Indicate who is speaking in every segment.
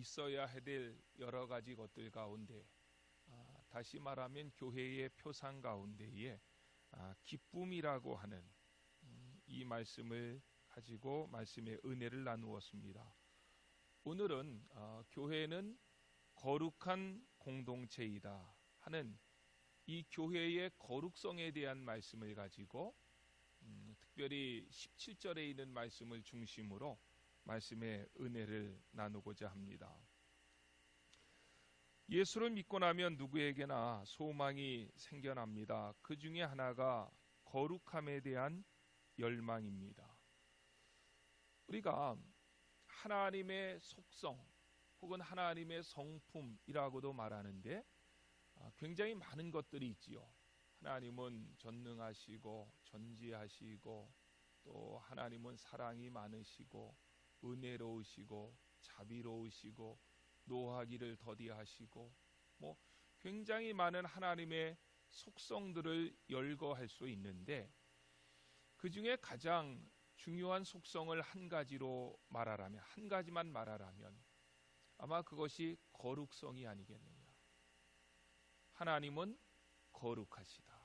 Speaker 1: 있어야 될 여러 가지 것들 가운데 다시 말하면 교회의 표상 가운데에 기쁨이라고 하는 이 말씀을 가지고 말씀의 은혜를 나누었습니다. 오늘은 교회는 거룩한 공동체이다 하는 이 교회의 거룩성에 대한 말씀을 가지고 특별히 17절에 있는 말씀을 중심으로 말씀의 은혜를 나누고자 합니다. 예수를 믿고 나면 누구에게나 소망이 생겨납니다. 그 중에 하나가 거룩함에 대한 열망입니다. 우리가 하나님의 속성 혹은 하나님의 성품이라고도 말하는데 굉장히 많은 것들이 있지요. 하나님은 전능하시고 전지하시고 또 하나님은 사랑이 많으시고 은혜로우시고 자비로우시고 노하기를 더디하시고 굉장히 많은 하나님의 속성들을 열거할 수 있는데 그 중에 가장 중요한 속성을 한 가지만 말하라면 아마 그것이 거룩성이 아니겠느냐. 하나님은 거룩하시다.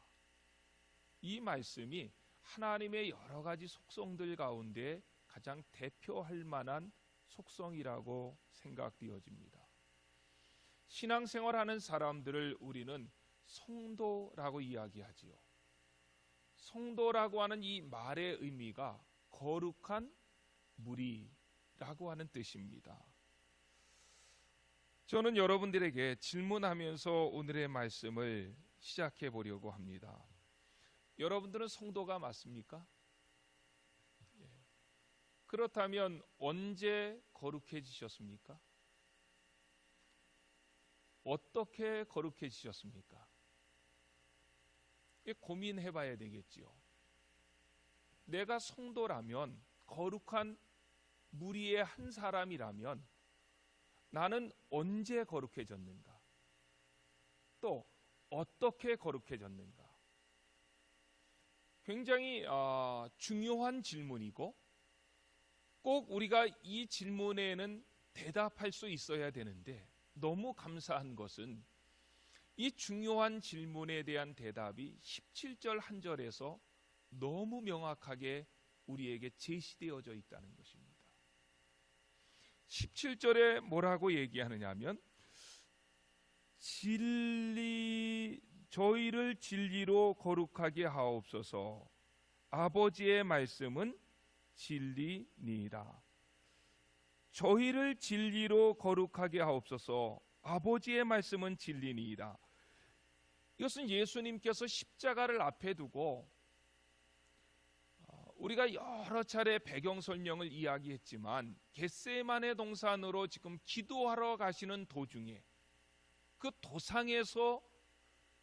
Speaker 1: 이 말씀이 하나님의 여러 가지 속성들 가운데 가장 대표할 만한 속성이라고 생각되어집니다. 신앙생활하는 사람들을 우리는 성도라고 이야기하지요. 성도라고 하는 이 말의 의미가 거룩한 무리라고 하는 뜻입니다. 저는 여러분들에게 질문하면서 오늘의 말씀을 시작해 보려고 합니다. 여러분들은 성도가 맞습니까? 그렇다면 언제 거룩해지셨습니까? 어떻게 거룩해지셨습니까? 고민해 봐야 되겠지요. 내가 성도라면, 거룩한 무리의 한 사람이라면 나는 언제 거룩해졌는가? 또 어떻게 거룩해졌는가? 굉장히 중요한 질문이고 꼭 우리가 이 질문에는 대답할 수 있어야 되는데 너무 감사한 것은 이 중요한 질문에 대한 대답이 17절 한 절에서 너무 명확하게 우리에게 제시되어져 있다는 것입니다. 17절에 뭐라고 얘기하느냐 하면 저희를 진리로 거룩하게 하옵소서. 아버지의 말씀은 진리니이다. 저희를 진리로 거룩하게 하옵소서. 아버지의 말씀은 진리니이다. 이것은 예수님께서 십자가를 앞에 두고 우리가 여러 차례 배경 설명을 이야기했지만 겟세마네 동산으로 지금 기도하러 가시는 도중에 그 도상에서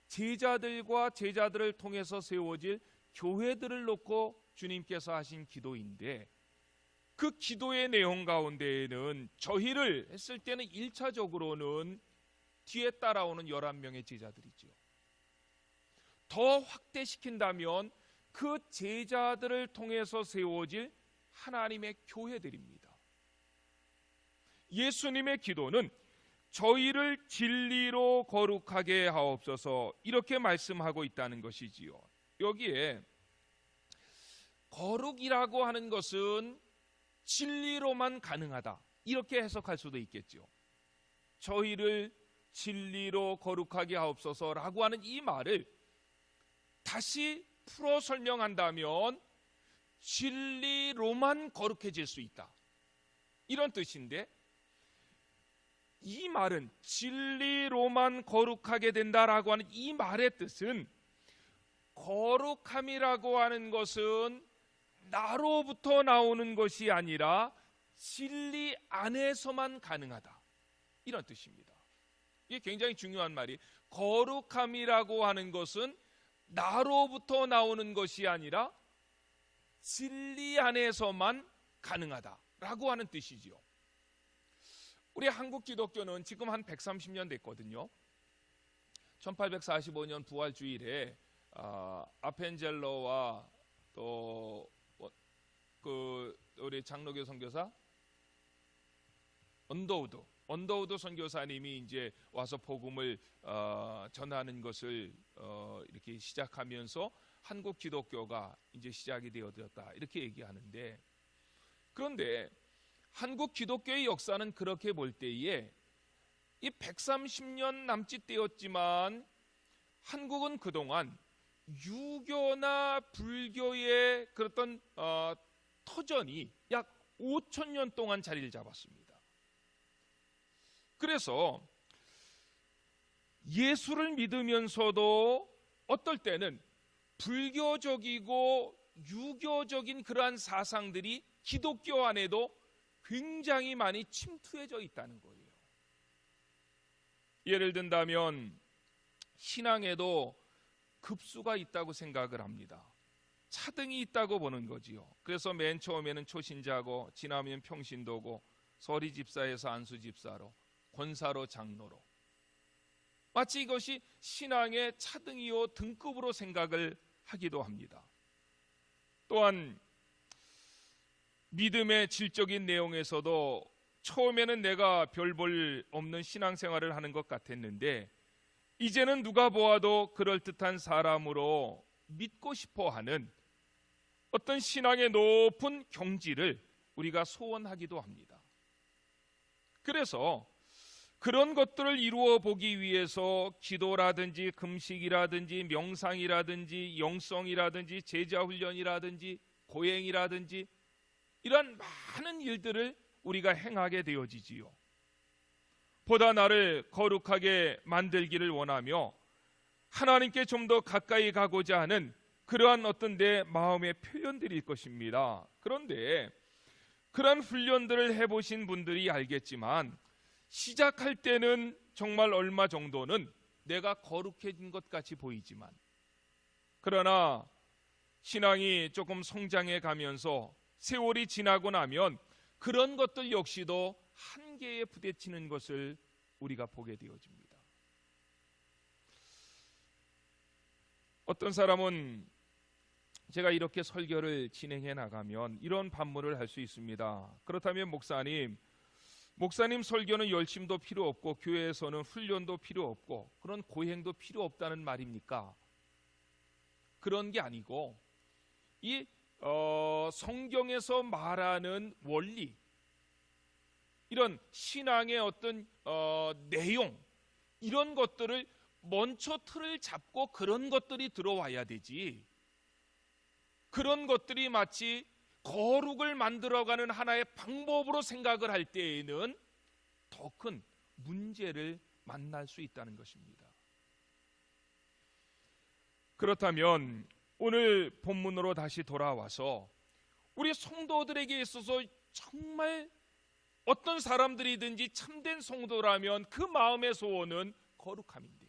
Speaker 1: 제자들과 제자들을 통해서 세워질 교회들을 놓고 주님께서 하신 기도인데 그 기도의 내용 가운데에는 저희를 했을 때는 1차적으로는 뒤에 따라오는 11명의 제자들이죠. 더 확대시킨다면 그 제자들을 통해서 세워질 하나님의 교회들입니다. 예수님의 기도는 저희를 진리로 거룩하게 하옵소서 이렇게 말씀하고 있다는 것이지요. 여기에 거룩이라고 하는 것은 진리로만 가능하다 이렇게 해석할 수도 있겠죠. 저희를 진리로 거룩하게 하옵소서라고 하는 이 말을 다시 풀어 설명한다면 진리로만 거룩해질 수 있다 이런 뜻인데 이 말은 진리로만 거룩하게 된다라고 하는 이 말의 뜻은 거룩함이라고 하는 것은 나로부터 나오는 것이 아니라 진리 안에서만 가능하다 이런 뜻입니다. 이게 굉장히 중요한 말이 거룩함이라고 하는 것은 나로부터 나오는 것이 아니라 진리 안에서만 가능하다라고 하는 뜻이지요. 우리 한국 기독교는 지금 한 130년 됐거든요. 1845년 부활주일에 아펜젤러와 또 우리 장로교 선교사 언더우드 선교사님이 이제 와서 복음을 전하는 것을 이렇게 시작하면서 한국 기독교가 이제 시작이 되어졌다 이렇게 얘기하는데, 그런데 한국 기독교의 역사는 그렇게 볼 때에 이 130년 남짓 되었지만 한국은 그동안 유교나 불교의 그랬던 터전이 약 5,000년 동안 자리를 잡았습니다. 그래서 예수를 믿으면서도 어떨 때는 불교적이고 유교적인 그러한 사상들이 기독교 안에도 굉장히 많이 침투해져 있다는 거예요. 예를 든다면 신앙에도 급수가 있다고 생각을 합니다. 차등이 있다고 보는 거지요. 그래서 맨 처음에는 초신자고, 지나면 평신도고, 서리 집사에서 안수 집사로, 권사로, 장로로, 마치 이것이 신앙의 차등이요 등급으로 생각을 하기도 합니다. 또한 믿음의 질적인 내용에서도 처음에는 내가 별 볼 없는 신앙생활을 하는 것 같았는데 이제는 누가 보아도 그럴듯한 사람으로 믿고 싶어하는 어떤 신앙의 높은 경지를 우리가 소원하기도 합니다. 그래서 그런 것들을 이루어 보기 위해서 기도라든지 금식이라든지 명상이라든지 영성이라든지 제자훈련이라든지 고행이라든지 이런 많은 일들을 우리가 행하게 되어지지요. 보다 나를 거룩하게 만들기를 원하며 하나님께 좀 더 가까이 가고자 하는 그러한 어떤 내 마음의 표현들일 것입니다. 그런데 그러한 훈련들을 해보신 분들이 알겠지만 시작할 때는 정말 얼마 정도는 내가 거룩해진 것 같이 보이지만, 그러나 신앙이 조금 성장해 가면서 세월이 지나고 나면 그런 것들 역시도 한계에 부딪히는 것을 우리가 보게 되어집니다. 어떤 사람은 제가 이렇게 설교를 진행해 나가면 이런 반문을 할 수 있습니다. 그렇다면 목사님 설교는 열심도 필요 없고 교회에서는 훈련도 필요 없고 그런 고행도 필요 없다는 말입니까? 그런 게 아니고 이 성경에서 말하는 원리, 이런 신앙의 어떤 내용, 이런 것들을 먼저 틀을 잡고 그런 것들이 들어와야 되지, 그런 것들이 마치 거룩을 만들어가는 하나의 방법으로 생각을 할 때에는 더 큰 문제를 만날 수 있다는 것입니다. 그렇다면 오늘 본문으로 다시 돌아와서 우리 성도들에게 있어서 정말 어떤 사람들이든지 참된 성도라면 그 마음의 소원은 거룩함인데,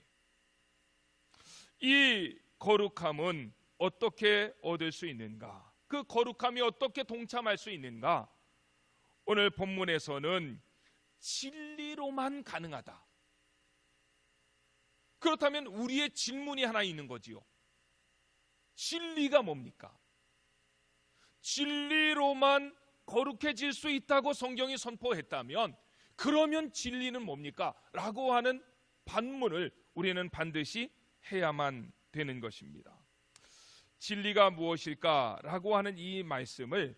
Speaker 1: 이 거룩함은 어떻게 얻을 수 있는가? 그 거룩함이 어떻게 동참할 수 있는가? 오늘 본문에서는 진리로만 가능하다. 그렇다면 우리의 질문이 하나 있는 거지요. 진리가 뭡니까? 진리로만 거룩해질 수 있다고 성경이 선포했다면 그러면 진리는 뭡니까? 라고 하는 반문을 우리는 반드시 해야만 되는 것입니다. 진리가 무엇일까? 라고 하는 이 말씀을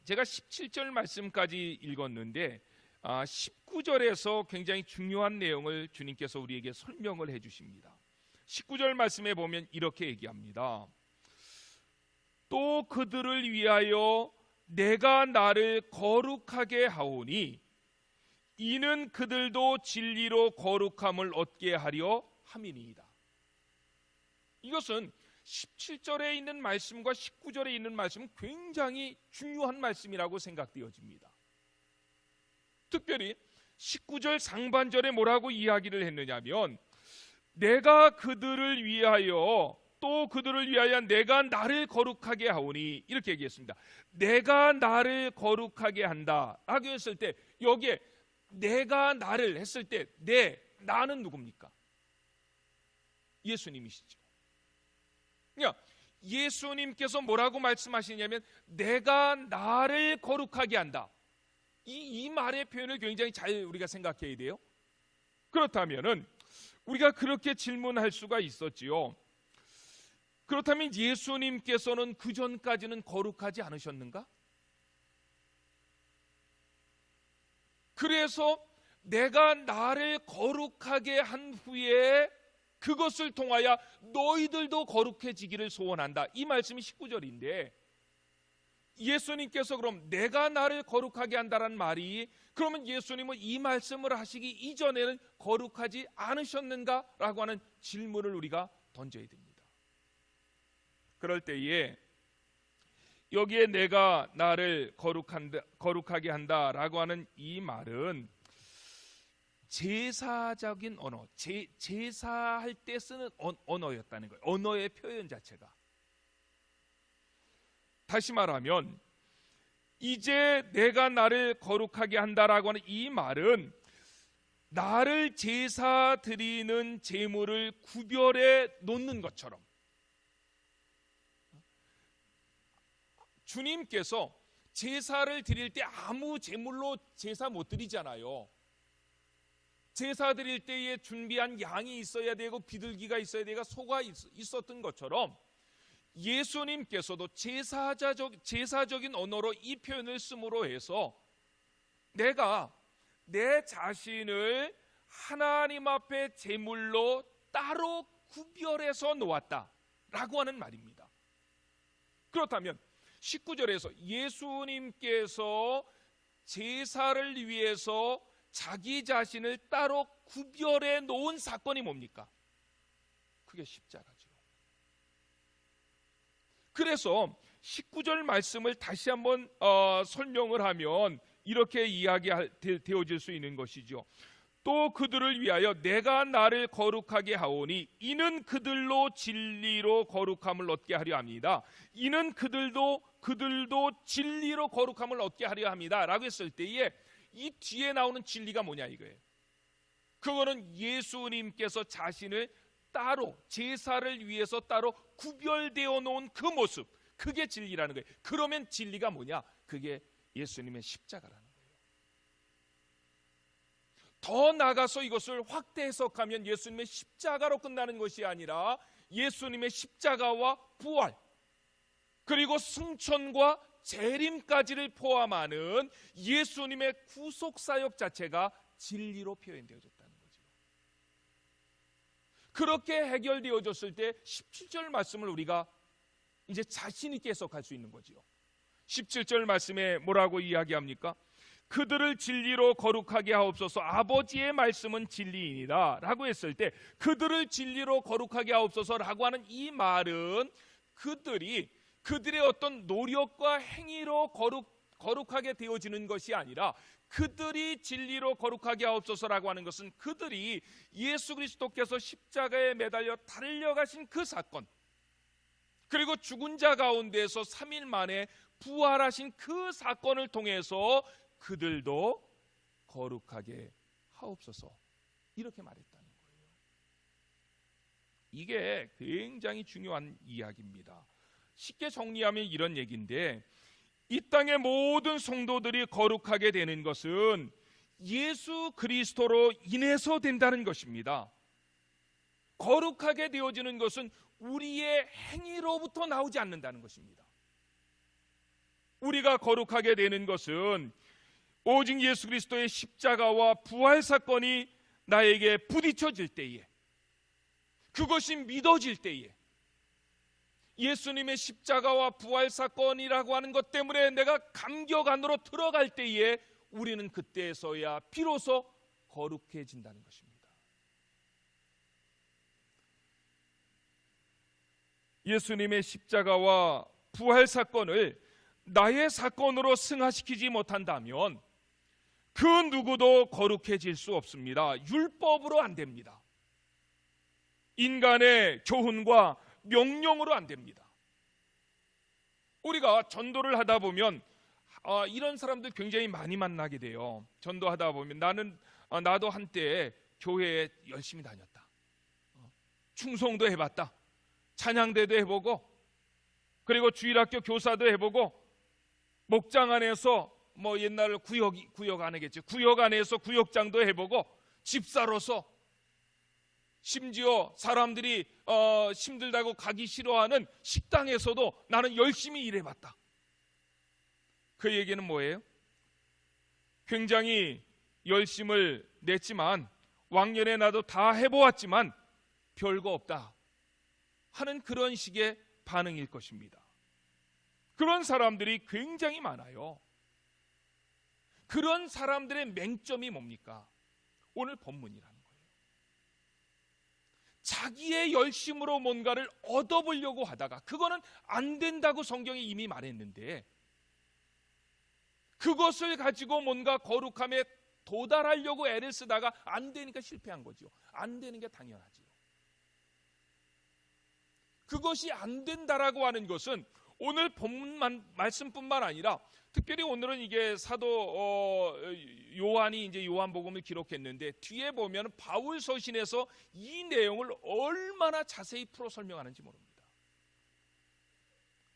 Speaker 1: 제가 17절 말씀까지 읽었는데 19절에서 굉장히 중요한 내용을 주님께서 우리에게 설명을 해 주십니다. 19절 말씀에 보면 이렇게 얘기합니다. 또 그들을 위하여 내가 나를 거룩하게 하오니 이는 그들도 진리로 거룩함을 얻게 하려 함이니이다. 이것은 17절에 있는 말씀과 19절에 있는 말씀은 굉장히 중요한 말씀이라고 생각되어집니다. 특별히 19절 상반절에 뭐라고 이야기를 했느냐면 내가 그들을 위하여 또 그들을 위하여 내가 나를 거룩하게 하오니 이렇게 얘기했습니다. 내가 나를 거룩하게 한다 라고 했을 때 여기에 내가 나를 했을 때 나는 누굽니까? 예수님이시죠. 그러니까 예수님께서 뭐라고 말씀하시냐면 내가 나를 거룩하게 한다. 이 말의 표현을 굉장히 잘 우리가 생각해야 돼요. 그렇다면은 우리가 그렇게 질문할 수가 있었지요. 그렇다면 예수님께서는 그 전까지는 거룩하지 않으셨는가? 그래서 내가 나를 거룩하게 한 후에 그것을 통하여 너희들도 거룩해지기를 소원한다. 이 말씀이 19절인데 예수님께서 그럼 내가 나를 거룩하게 한다는 말이, 그러면 예수님은 이 말씀을 하시기 이전에는 거룩하지 않으셨는가? 라고 하는 질문을 우리가 던져야 됩니다. 그럴 때에 여기에 내가 나를 거룩하게 한다라고 하는 이 말은 제사적인 언어, 제사할 때 쓰는 언어였다는 거예요. 언어의 표현 자체가. 다시 말하면 이제 내가 나를 거룩하게 한다라고 하는 이 말은 나를 제사 드리는 제물을 구별해 놓는 것처럼 주님께서 제사를 드릴 때 아무 제물로 제사 못 드리잖아요. 제사 드릴 때에 준비한 양이 있어야 되고 비둘기가 있어야 되고 소가 있었던 것처럼 예수님께서도 제사적인 언어로 이 표현을 씀으로 해서 내가 내 자신을 하나님 앞에 제물로 따로 구별해서 놓았다라고 하는 말입니다. 그렇다면 19절에서 예수님께서 제사를 위해서 자기 자신을 따로 구별해 놓은 사건이 뭡니까? 그게 십자가죠. 그래서 19절 말씀을 다시 한번 설명을 하면 이렇게 이야기되어질 수 있는 것이죠. 또 그들을 위하여 내가 나를 거룩하게 하오니 이는 그들로 진리로 거룩함을 얻게 하려 합니다. 이는 그들도 진리로 거룩함을 얻게 하려 합니다 라고 했을 때에 이 뒤에 나오는 진리가 뭐냐 이거예요. 그거는 예수님께서 자신을 따로 제사를 위해서 따로 구별되어 놓은 그 모습, 그게 진리라는 거예요. 그러면 진리가 뭐냐? 그게 예수님의 십자가라는 거예요. 더 나아가서 이것을 확대 해석하면 예수님의 십자가로 끝나는 것이 아니라 예수님의 십자가와 부활 그리고 승천과 재림까지를 포함하는 예수님의 구속사역 자체가 진리로 표현되어졌다는 거죠. 그렇게 해결되어졌을 때 17절 말씀을 우리가 이제 자신 있게 해석할 수 있는 거죠. 17절 말씀에 뭐라고 이야기합니까? 그들을 진리로 거룩하게 하옵소서. 아버지의 말씀은 진리이니라 라고 했을 때 그들을 진리로 거룩하게 하옵소서라고 하는 이 말은 그들의 어떤 노력과 행위로 거룩하게 되어지는 것이 아니라 그들이 진리로 거룩하게 하옵소서라고 하는 것은 그들이 예수 그리스도께서 십자가에 매달려 달려가신 그 사건, 그리고 죽은 자 가운데서 3일 만에 부활하신 그 사건을 통해서 그들도 거룩하게 하옵소서 이렇게 말했다는 거예요. 이게 굉장히 중요한 이야기입니다. 쉽게 정리하면 이런 얘기인데 이 땅의 모든 성도들이 거룩하게 되는 것은 예수 그리스도로 인해서 된다는 것입니다. 거룩하게 되어지는 것은 우리의 행위로부터 나오지 않는다는 것입니다. 우리가 거룩하게 되는 것은 오직 예수 그리스도의 십자가와 부활 사건이 나에게 부딪혀질 때에, 그것이 믿어질 때에, 예수님의 십자가와 부활 사건이라고 하는 것 때문에 내가 감격 안으로 들어갈 때에 우리는 그때에서야 비로소 거룩해진다는 것입니다. 예수님의 십자가와 부활 사건을 나의 사건으로 승화시키지 못한다면 그 누구도 거룩해질 수 없습니다. 율법으로 안 됩니다. 인간의 교훈과 명령으로 안 됩니다. 우리가 전도를 하다 보면 이런 사람들 굉장히 많이 만나게 돼요. 전도하다 보면 나도 한때 교회에 열심히 다녔다. 충성도 해봤다. 찬양대도 해보고, 그리고 주일학교 교사도 해보고, 목장 안에서 뭐 옛날 구역 안에겠죠. 구역 안에서 구역장도 해보고 집사로서 심지어 사람들이 힘들다고 가기 싫어하는 식당에서도 나는 열심히 일해봤다. 그 얘기는 뭐예요? 굉장히 열심을 냈지만 왕년에 나도 다 해보았지만 별거 없다 하는 그런 식의 반응일 것입니다. 그런 사람들이 굉장히 많아요. 그런 사람들의 맹점이 뭡니까? 오늘 본문이라는 거예요. 자기의 열심으로 뭔가를 얻어보려고 하다가 그거는 안 된다고 성경이 이미 말했는데 그것을 가지고 뭔가 거룩함에 도달하려고 애를 쓰다가 안 되니까 실패한 거죠. 안 되는 게 당연하지요. 그것이 안 된다라고 하는 것은 오늘 본문 말씀뿐만 아니라 특별히 오늘은 이게 사도 요한이 이제 요한복음을 기록했는데 뒤에 보면 바울 서신에서 이 내용을 얼마나 자세히 풀어 설명하는지 모릅니다.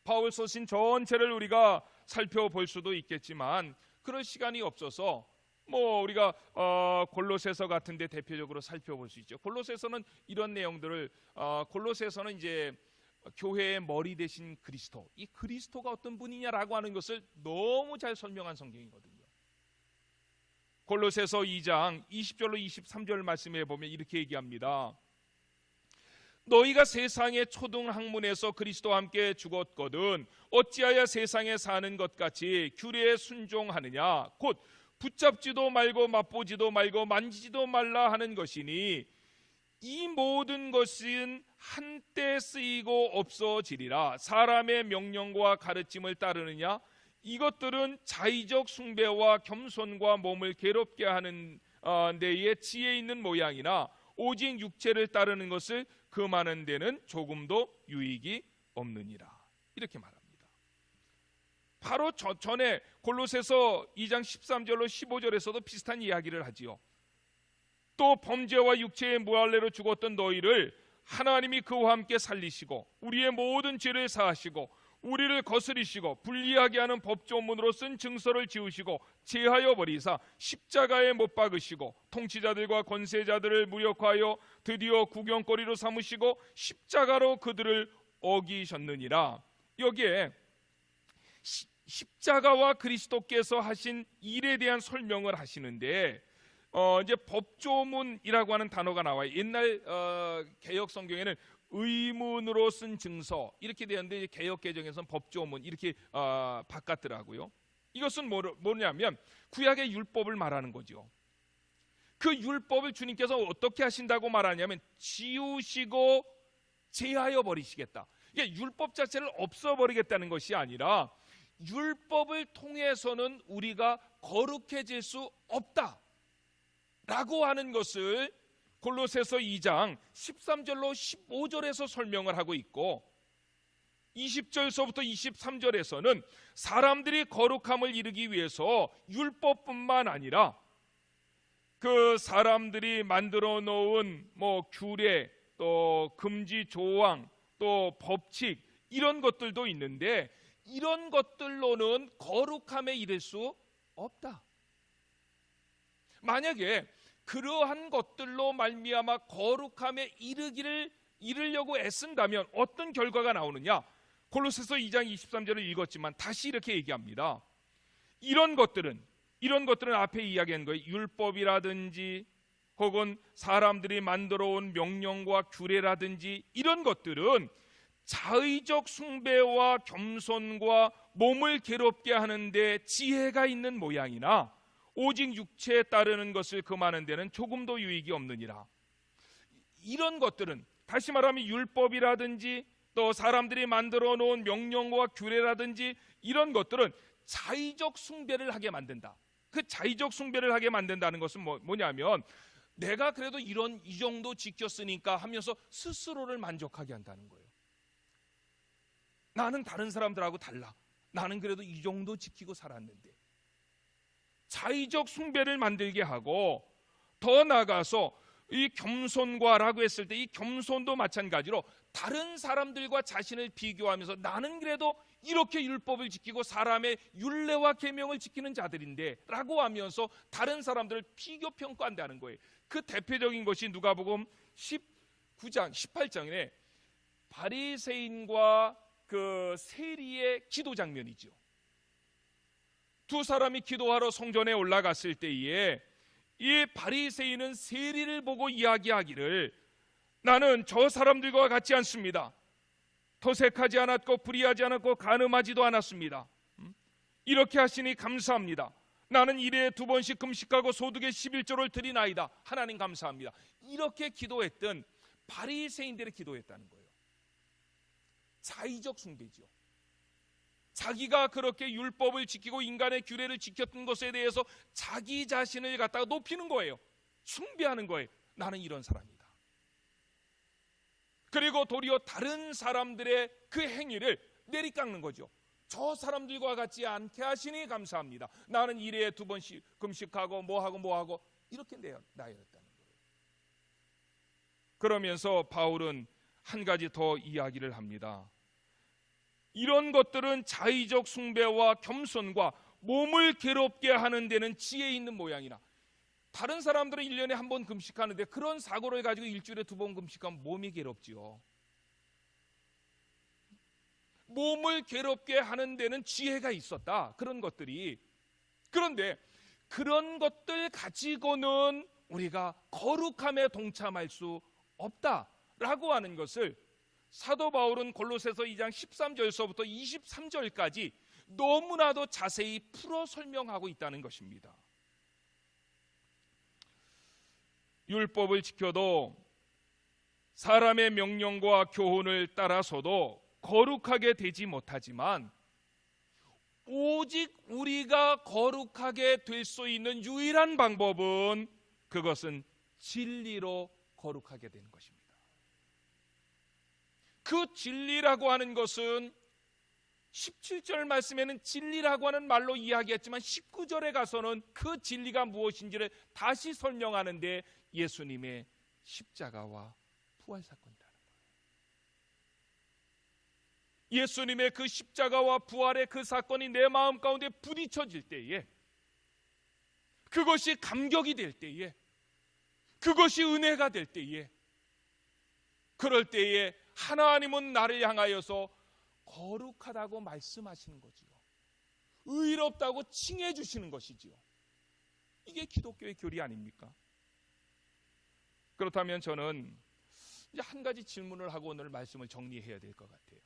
Speaker 1: 바울 서신 전체를 우리가 살펴볼 수도 있겠지만 그럴 시간이 없어서 뭐 우리가 골로새서 같은 데 대표적으로 살펴볼 수 있죠. 골로새서는 이런 내용들을 골로새서는 이제 교회의 머리 되신 그리스도, 이 그리스도가 어떤 분이냐라고 하는 것을 너무 잘 설명한 성경이거든요. 골로새서 2장 20절로 23절 말씀에 보면 이렇게 얘기합니다. 너희가 세상의 초등학문에서 그리스도와 함께 죽었거든 어찌하여 세상에 사는 것 같이 규례에 순종하느냐 곧 붙잡지도 말고 맛보지도 말고 만지지도 말라 하는 것이니 이 모든 것은 한때 쓰이고 없어지리라. 사람의 명령과 가르침을 따르느냐 이것들은 자의적 숭배와 겸손과 몸을 괴롭게 하는 데에 지혜 있는 모양이나 오직 육체를 따르는 것을 금하는 데는 조금도 유익이 없느니라. 이렇게 말합니다. 바로 전에 골로새서 2장 13절로 15절에서도 비슷한 이야기를 하지요. 또 범죄와 육체의 무할례로 죽었던 너희를 하나님이 그와 함께 살리시고 우리의 모든 죄를 사하시고 우리를 거스리시고 불리하게 하는 법조문으로 쓴 증서를 지우시고 제하여 버리사 십자가에 못 박으시고 통치자들과 권세자들을 무력화하여 드디어 구경거리로 삼으시고 십자가로 그들을 어기셨느니라. 여기에 십자가와 그리스도께서 하신 일에 대한 설명을 하시는데 이제 법조문이라고 하는 단어가 나와요. 옛날 개역 성경에는 의문으로 쓴 증서 이렇게 되었는데 개역 개정에서는 법조문 이렇게 바꿨더라고요. 이것은 뭐냐면 구약의 율법을 말하는 거죠. 그 율법을 주님께서 어떻게 하신다고 말하냐면 지우시고 제하여 버리시겠다. 이게 율법 자체를 없어버리겠다는 것이 아니라 율법을 통해서는 우리가 거룩해질 수 없다 라고 하는 것을 골로새서 2장 13절로 15절에서 설명을 하고 있고 20절서부터 23절에서는 사람들이 거룩함을 이루기 위해서 율법뿐만 아니라 그 사람들이 만들어 놓은 뭐 규례 또 금지 조항 또 법칙 이런 것들도 있는데 이런 것들로는 거룩함에 이를 수 없다. 만약에 그러한 것들로 말미암아 거룩함에 이르려고 애쓴다면 어떤 결과가 나오느냐? 골로새서 2장 23절을 읽었지만 다시 이렇게 얘기합니다. 이런 것들은 앞에 이야기한 거예요. 율법이라든지 혹은 사람들이 만들어 온 명령과 규례라든지 이런 것들은 자의적 숭배와 겸손과 몸을 괴롭게 하는데 지혜가 있는 모양이나 오직 육체에 따르는 것을 금하는 데는 조금도 유익이 없느니라. 이런 것들은 다시 말하면 율법이라든지 또 사람들이 만들어 놓은 명령과 규례라든지 이런 것들은 자의적 숭배를 하게 만든다. 그 자의적 숭배를 하게 만든다는 것은 뭐냐면 내가 그래도 이 정도 지켰으니까 하면서 스스로를 만족하게 한다는 거예요. 나는 다른 사람들하고 달라. 나는 그래도 이 정도 지키고 살았는데. 자의적 숭배를 만들게 하고 더 나아가서 이 겸손과라고 했을 때 이 겸손도 마찬가지로 다른 사람들과 자신을 비교하면서 나는 그래도 이렇게 율법을 지키고 사람의 율례와 계명을 지키는 자들인데 라고 하면서 다른 사람들을 비교 평가한다는 거예요. 그 대표적인 것이 누가복음 19장 18장에 바리새인과 그 세리의 기도 장면이죠. 두 사람이 기도하러 성전에 올라갔을 때에 이 바리새인은 세리를 보고 이야기하기를, 나는 저 사람들과 같지 않습니다. 토색하지 않았고 불의하지 않았고 간음하지도 않았습니다. 이렇게 하시니 감사합니다. 나는 일에 2번씩 금식하고 소득의 11조를 드리나이다. 하나님 감사합니다. 이렇게 기도했던 바리새인들의 기도했다는 거예요. 자의적 숭배죠. 자기가 그렇게 율법을 지키고 인간의 규례를 지켰던 것에 대해서 자기 자신을 갖다가 높이는 거예요. 숭배하는 거예요. 나는 이런 사람이다. 그리고 도리어 다른 사람들의 그 행위를 내리깎는 거죠. 저 사람들과 같지 않게 하시니 감사합니다. 나는 일에 2번씩 금식하고 뭐하고 이렇게 나열했다는 거예요. 그러면서 바울은 한 가지 더 이야기를 합니다. 이런 것들은 자의적 숭배와 겸손과 몸을 괴롭게 하는 데는 지혜 있는 모양이나, 다른 사람들은 1년에 한 번 금식하는데 그런 사고를 가지고 일주일에 2번 금식하면 몸이 괴롭지요. 몸을 괴롭게 하는 데는 지혜가 있었다. 그런 것들이. 그런데 그런 것들 가지고는 우리가 거룩함에 동참할 수 없다라고 하는 것을 사도 바울은 골로새서 2장 13절서부터 23절까지 너무나도 자세히 풀어 설명하고 있다는 것입니다. 율법을 지켜도 사람의 명령과 교훈을 따라서도 거룩하게 되지 못하지만, 오직 우리가 거룩하게 될 수 있는 유일한 방법은, 그것은 진리로 거룩하게 되는 것입니다. 그 진리라고 하는 것은 17절 말씀에는 진리라고 하는 말로 이야기했지만 19절에 가서는 그 진리가 무엇인지를 다시 설명하는데 예수님의 십자가와 부활 사건이라는 거예요. 예수님의 그 십자가와 부활의 그 사건이 내 마음 가운데 부딪혀질 때에, 그것이 감격이 될 때에, 그것이 은혜가 될 때에, 그럴 때에 하나님은 나를 향하여서 거룩하다고 말씀하시는 거지요. 의롭다고 칭해 주시는 것이지요. 이게 기독교의 교리 아닙니까? 그렇다면 저는 이제 한 가지 질문을 하고 오늘 말씀을 정리해야 될 것 같아요.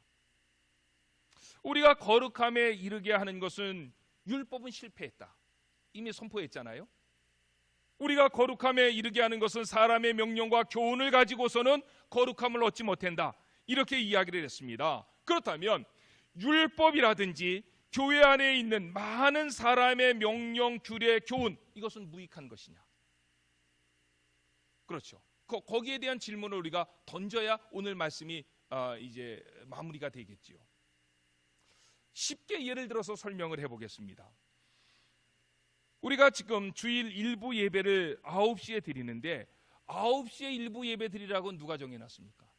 Speaker 1: 우리가 거룩함에 이르게 하는 것은 율법은 실패했다. 이미 선포했잖아요. 우리가 거룩함에 이르게 하는 것은 사람의 명령과 교훈을 가지고서는 거룩함을 얻지 못한다. 이렇게 이야기를 했습니다. 그렇다면 율법이라든지 교회 안에 있는 많은 사람의 명령, 규례, 교훈, 이것은 무익한 것이냐? 그렇죠. 거기에 대한 질문을 우리가 던져야 오늘 말씀이 이제 마무리가 되겠지요. 쉽게 예를 들어서 설명을 해보겠습니다. 우리가 지금 주일 일부 예배를 9시에 드리는데 9시에 일부 예배 드리라고 누가 정해놨습니까?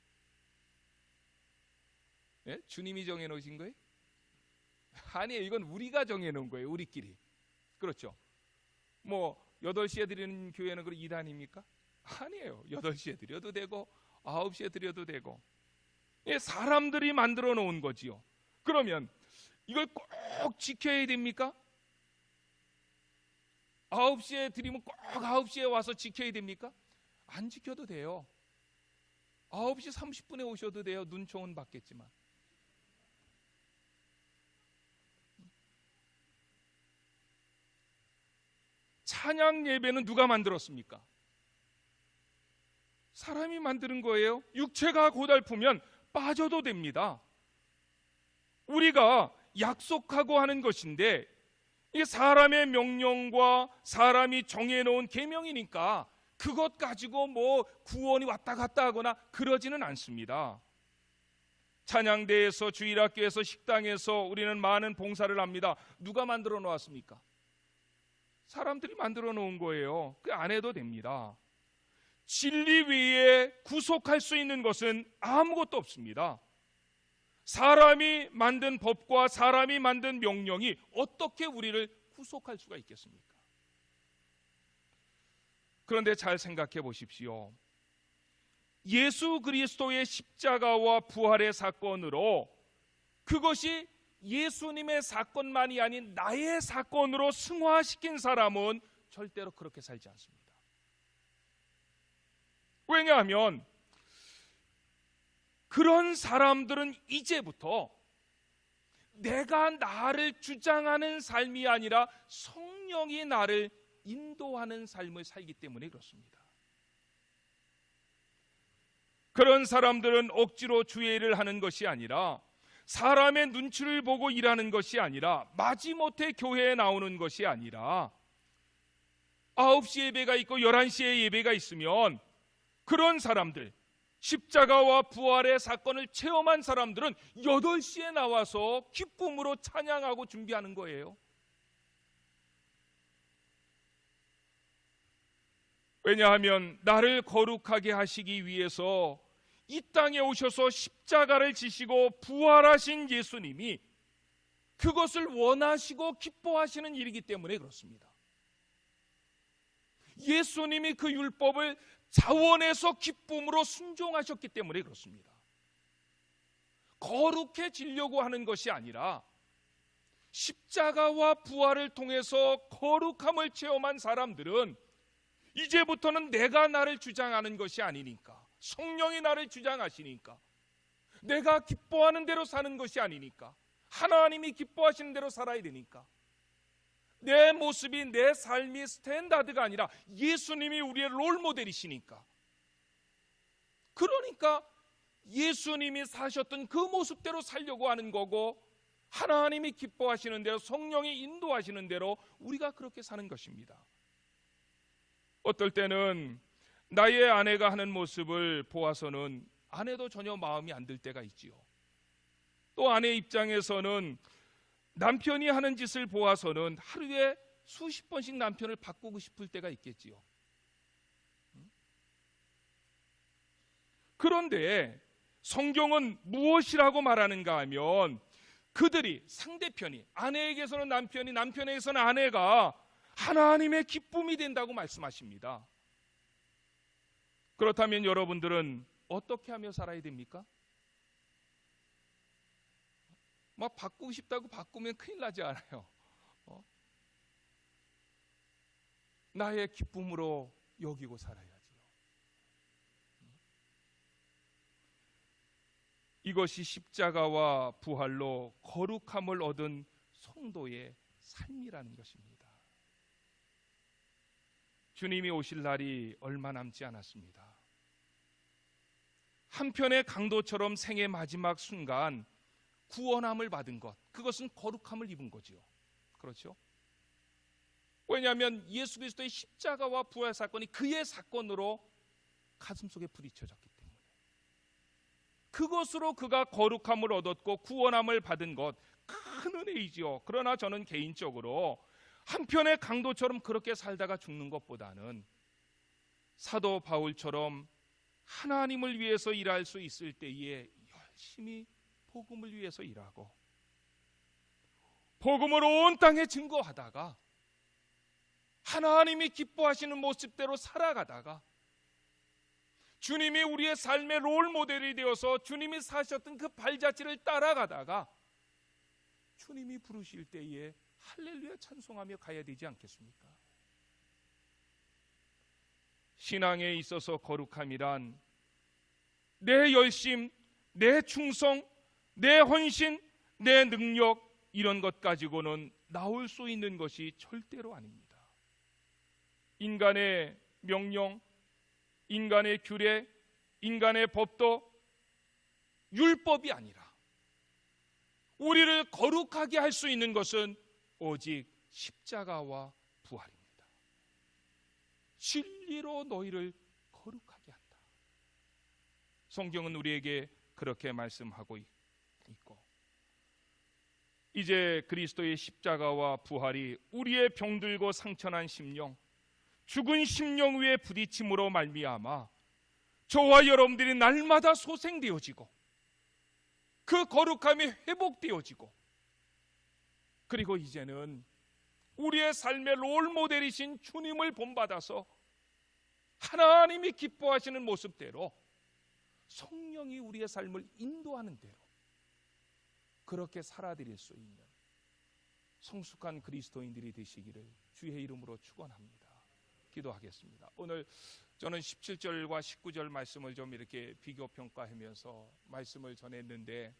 Speaker 1: 예? 주님이 정해놓으신 거예요? 아니에요. 이건 우리가 정해놓은 거예요. 우리끼리. 그렇죠. 뭐 8시에 드리는 교회는 그럼 이단입니까? 아니에요. 8시에 드려도 되고 9시에 드려도 되고, 예, 사람들이 만들어 놓은 거지요. 그러면 이걸 꼭 지켜야 됩니까? 9시에 드리면 꼭 9시에 와서 지켜야 됩니까? 안 지켜도 돼요. 9시 30분에 오셔도 돼요. 눈총은 받겠지만. 찬양 예배는 누가 만들었습니까? 사람이 만드는 거예요. 육체가 고달프면 빠져도 됩니다. 우리가 약속하고 하는 것인데, 이게 사람의 명령과 사람이 정해놓은 계명이니까 그것 가지고 뭐 구원이 왔다 갔다 하거나 그러지는 않습니다. 찬양대에서, 주일학교에서, 식당에서 우리는 많은 봉사를 합니다. 누가 만들어 놓았습니까? 사람들이 만들어 놓은 거예요. 그 안 해도 됩니다. 진리 위에 구속할 수 있는 것은 아무것도 없습니다. 사람이 만든 법과 사람이 만든 명령이 어떻게 우리를 구속할 수가 있겠습니까? 그런데 잘 생각해 보십시오. 예수 그리스도의 십자가와 부활의 사건으로, 그것이 예수님의 사건만이 아닌 나의 사건으로 승화시킨 사람은 절대로 그렇게 살지 않습니다. 왜냐하면 그런 사람들은 이제부터 내가 나를 주장하는 삶이 아니라 성령이 나를 인도하는 삶을 살기 때문에 그렇습니다. 그런 사람들은 억지로 주의 일을 하는 것이 아니라, 사람의 눈치를 보고 일하는 것이 아니라, 마지못해 교회에 나오는 것이 아니라, 9시 예배가 있고 11시에 예배가 있으면 그런 사람들, 십자가와 부활의 사건을 체험한 사람들은 8시에 나와서 기쁨으로 찬양하고 준비하는 거예요. 왜냐하면 나를 거룩하게 하시기 위해서 이 땅에 오셔서 십자가를 지시고 부활하신 예수님이 그것을 원하시고 기뻐하시는 일이기 때문에 그렇습니다. 예수님이 그 율법을 자원해서 기쁨으로 순종하셨기 때문에 그렇습니다. 거룩해지려고 하는 것이 아니라 십자가와 부활을 통해서 거룩함을 체험한 사람들은 이제부터는 내가 나를 주장하는 것이 아니니까, 성령이 나를 주장하시니까, 내가 기뻐하는 대로 사는 것이 아니니까, 하나님이 기뻐하시는 대로 살아야 되니까, 내 모습이, 내 삶이 스탠다드가 아니라 예수님이 우리의 롤모델이시니까, 그러니까 예수님이 사셨던 그 모습대로 살려고 하는 거고, 하나님이 기뻐하시는 대로, 성령이 인도하시는 대로 우리가 그렇게 사는 것입니다. 어떨 때는 나의 아내가 하는 모습을 보아서는 아내도 전혀 마음이 안 들 때가 있지요. 또 아내 입장에서는 남편이 하는 짓을 보아서는 하루에 수십 번씩 남편을 바꾸고 싶을 때가 있겠지요. 그런데 성경은 무엇이라고 말하는가 하면, 그들이, 상대편이, 아내에게서는 남편이, 남편에게서는 아내가 하나님의 기쁨이 된다고 말씀하십니다. 그렇다면 여러분들은 어떻게 하며 살아야 됩니까? 막 바꾸고 싶다고 바꾸면 큰일 나지 않아요? 나의 기쁨으로 여기고 살아야지요. 이것이 십자가와 부활로 거룩함을 얻은 성도의 삶이라는 것입니다. 주님이 오실 날이 얼마 남지 않았습니다. 한편의 강도처럼 생의 마지막 순간 구원함을 받은 것, 그것은 거룩함을 입은 거지요. 그렇죠? 왜냐하면 예수 그리스도의 십자가와 부활 사건이 그의 사건으로 가슴속에 부딪혀졌기 때문에, 그것으로 그가 거룩함을 얻었고 구원함을 받은 것, 큰 은혜이지요. 그러나 저는 개인적으로 한편의 강도처럼 그렇게 살다가 죽는 것보다는 사도 바울처럼 하나님을 위해서 일할 수 있을 때에 열심히 복음을 위해서 일하고, 복음을 온 땅에 증거하다가, 하나님이 기뻐하시는 모습대로 살아가다가, 주님이 우리의 삶의 롤모델이 되어서 주님이 사셨던 그 발자취를 따라가다가 주님이 부르실 때에 할렐루야 찬송하며 가야 되지 않겠습니까? 신앙에 있어서 거룩함이란 내 열심, 내 충성, 내 헌신, 내 능력, 이런 것 가지고는 나올 수 있는 것이 절대로 아닙니다. 인간의 명령, 인간의 규례, 인간의 법도, 율법이 아니라 우리를 거룩하게 할 수 있는 것은 오직 십자가와 부활입니다. 진리로 너희를 거룩하게 한다. 성경은 우리에게 그렇게 말씀하고 있고, 이제 그리스도의 십자가와 부활이 우리의 병들고 상처난 심령, 죽은 심령 위에 부딪힘으로 말미암아 저와 여러분들이 날마다 소생되어지고, 그 거룩함이 회복되어지고, 그리고 이제는 우리의 삶의 롤모델이신 주님을 본받아서 하나님이 기뻐하시는 모습대로 성령이 우리의 삶을 인도하는 대로 그렇게 살아드릴 수 있는 성숙한 그리스도인들이 되시기를 주의 이름으로 축원합니다. 기도하겠습니다. 오늘 저는 17절과 19절 말씀을 좀 이렇게 비교 평가하면서 말씀을 전했는데,